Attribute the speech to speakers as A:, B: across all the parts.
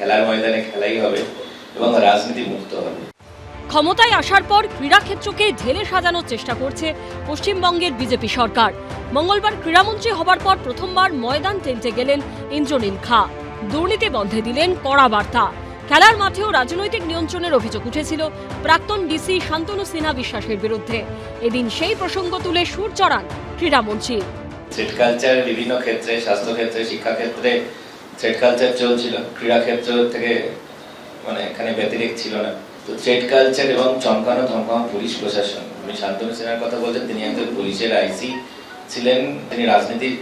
A: খেলার ময়দানে খেলাই হবে এবং রাজনীতি মুক্ত হবে।
B: ক্ষমতায় আসার পর ক্রীড়াক্ষেত্রকে ঢেলে সাজানোর চেষ্টা করছে পশ্চিমবঙ্গের বিজেপি সরকার। মঙ্গলবার ক্রীড়ামন্ত্রী হবার পর প্রথমবার ময়দান টেন্টে গেলেন ইন্দ্রনীল খা। দুর্নীতি বন্ধে দিলেন কড়া বার্তা। খেলার মাঠেও রাজনৈতিক নিয়ন্ত্রণের অভিযোগ উঠেছিল প্রাক্তন ডিসি শান্তনু সিনহা বিশ্বাসের বিরুদ্ধে। এদিন সেই প্রসঙ্গ তুলে সুর চড়ান ক্রীড়ামন্ত্রী।
A: থ্রেড কালচার বিভিন্ন ক্ষেত্রে, স্বাস্থ্যক্ষেত্রে, শিক্ষাক্ষেত্রে থ্রেড কালচার চলছিল, ক্রীড়াক্ষেত্র থেকে এখানে ব্যতিরেক ছিল না। তো থ্রেড কালচার এবং চমকানো ধমকানো পুলিশ প্রশাসন, উনি শান্তনু সিনহার কথা বলছেন, তিনি একজন পুলিশের আইসি ছিলেন, তিনি রাজনীতির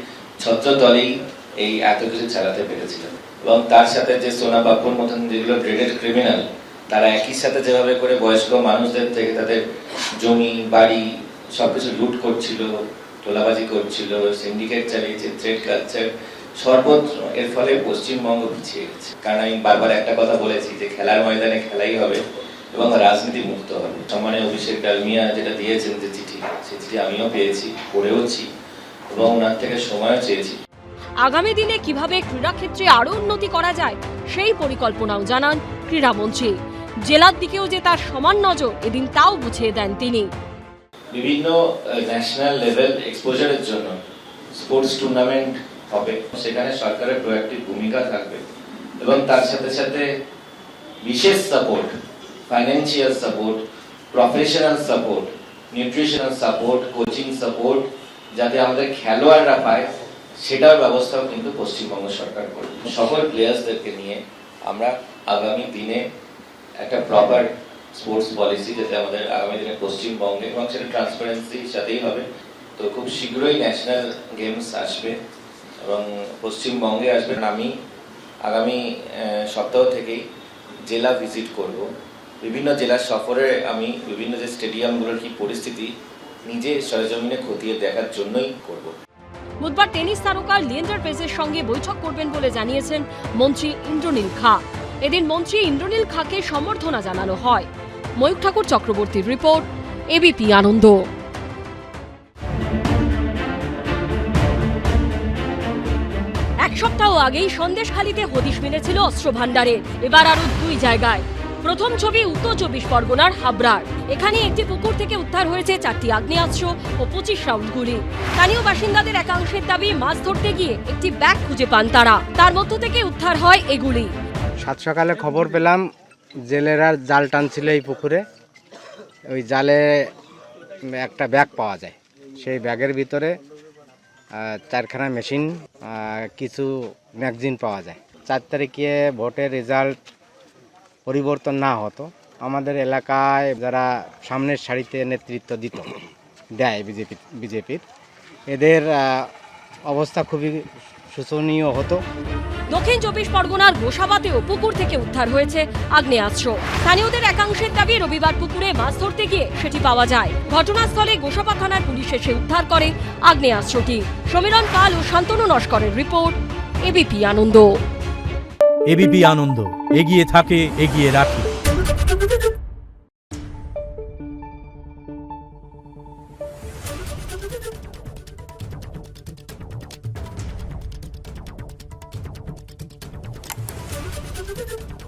A: ছত্রতলেই এই এত কিছু চালাতে পেরেছিলেন। এবং তার সাথে যে সোনা বাপুর মতন যেগুলো গ্রেডেড ক্রিমিনাল, তারা একই সাথে যেভাবে করে বয়স্ক মানুষদের থেকে তাদের জমি বাড়ি সবকিছু লুট করছিল, তোলাবাজি করছিল, সিন্ডিকেট চালিয়েছে, থ্রেড কালচার সর্বত্র। এর ফলে পশ্চিমবঙ্গ পিছিয়ে গেছে। কারণ আমি বারবার একটা কথা বলেছি যে খেলার ময়দানে খেলাই হবে এবং রাজনীতি মুক্ত হবে। সম্মানীয় অভিষেক ডালমিয়া যেটা দিয়েছেন যে চিঠি, সেই চিঠি আমিও পেয়েছি, পড়েওছি এবং ওনার থেকে সময়ও চেয়েছি।
B: আগামী দিনে কিভাবে ক্রীড়াক্ষেত্রে আরো উন্নতি করা যায় সেই পরিকল্পনাও জানান ক্রীড়ামন্ত্রী। জেলার দিকেও যে তার সমান নজর, এদিন তাও বুঝিয়ে দেন তিনি।
A: বিভিন্ন ন্যাশনাল লেভেল এক্সপোজারের জন্য স্পোর্টস টুর্নামেন্ট হবে, সেখানে সরকারের প্রোঅ্যাক্টিভ ভূমিকা থাকবে এবং তার সাথে সাথে বিশেষ support, financial support, professional support, nutritional support, coaching support যাতে আমাদের খেলোয়াড়রা পায়, সেটার ব্যবস্থাও কিন্তু পশ্চিমবঙ্গ সরকার করবে। সকল প্লেয়ার্সদেরকে নিয়ে আমরা আগামী দিনে একটা প্রপার স্পোর্টস পলিসি যাতে আমাদের আগামী দিনে পশ্চিমবঙ্গে, এবং সেটা ট্রান্সপারেন্সির সাথেই হবে। তো খুব শীঘ্রই ন্যাশনাল গেমস আসবে এবং পশ্চিমবঙ্গে আসবে। আমি আগামী সপ্তাহ থেকেই জেলা ভিজিট করব। বিভিন্ন জেলা সফরে আমি বিভিন্ন যে স্টেডিয়ামগুলোর কি পরিস্থিতি নিজে সরেজমিনে খতিয়ে দেখার জন্যই করব।
B: বুধবার টেনিস তারকা লিয়েন্ডার পেজের সঙ্গে বৈঠক করবেন বলে জানিয়েছেন মন্ত্রী ইন্দ্রনীল খা। এদিন মন্ত্রী ইন্দ্রনীল খাকে সম্বর্ধনা জানানো হয়। ময়ূখ ঠাকুর চক্রবর্তীর রিপোর্ট, এবিপি আনন্দ। এক সপ্তাহ আগেই সন্দেশখালীতে হদিশ মিলেছিল অস্ত্র ভান্ডারের, এবার আরো 2 জায়গায়। প্রথম ছবি উত্তর 24 পরগনার হাবড়ার। এখানে একটি পুকুর থেকে উদ্ধার হয়েছে 4টি আগ্নেয়াস্ত্র ও 25 রাউন্ড গুলি। স্থানীয় বাসিন্দাদের একাংশের দাবি, মাছ ধরতে গিয়ে একটি ব্যাগ খুঁজে পান তারা, তার মধ্য থেকে উদ্ধার হয় এগুলি।
C: সাত সকালে খবর পেলাম জেলেরা জাল টানছিল এই পুকুরে, ওই জালে একটা ব্যাগ পাওয়া যায়। সেই ব্যাগের ভিতরে 4খানা মেশিন, কিছু ম্যাগজিন পাওয়া যায়। 4 তারিখে ভোটের রেজাল্ট পরিবর্তন না হতো, আমাদের এলাকায় যারা সামনের সারিতে নেতৃত্ব দেয় বিজেপির, এদের অবস্থা খুবই শোচনীয় হতো।
B: দক্ষিণ 24 পরগনার গোসাবাতেও পুকুর থেকে উদ্ধার হয়েছে আগ্নেয়াস্ত্র। স্থানীয়দের একাংশের দাবি, রবিবার পুকুরে মাছ ধরতে গিয়ে সেটি পাওয়া যায়। ঘটনাস্থলে গোসাবা থানার পুলিশ এসে উদ্ধার করে আগ্নেয়াস্ত্রটি। সমীরণ পাল ও শান্তনু নস্করের রিপোর্ট, এবিপি আনন্দ।
D: এবিপি আনন্দ, এগিয়ে থাকে, এগিয়ে রাখে।
E: Thank you.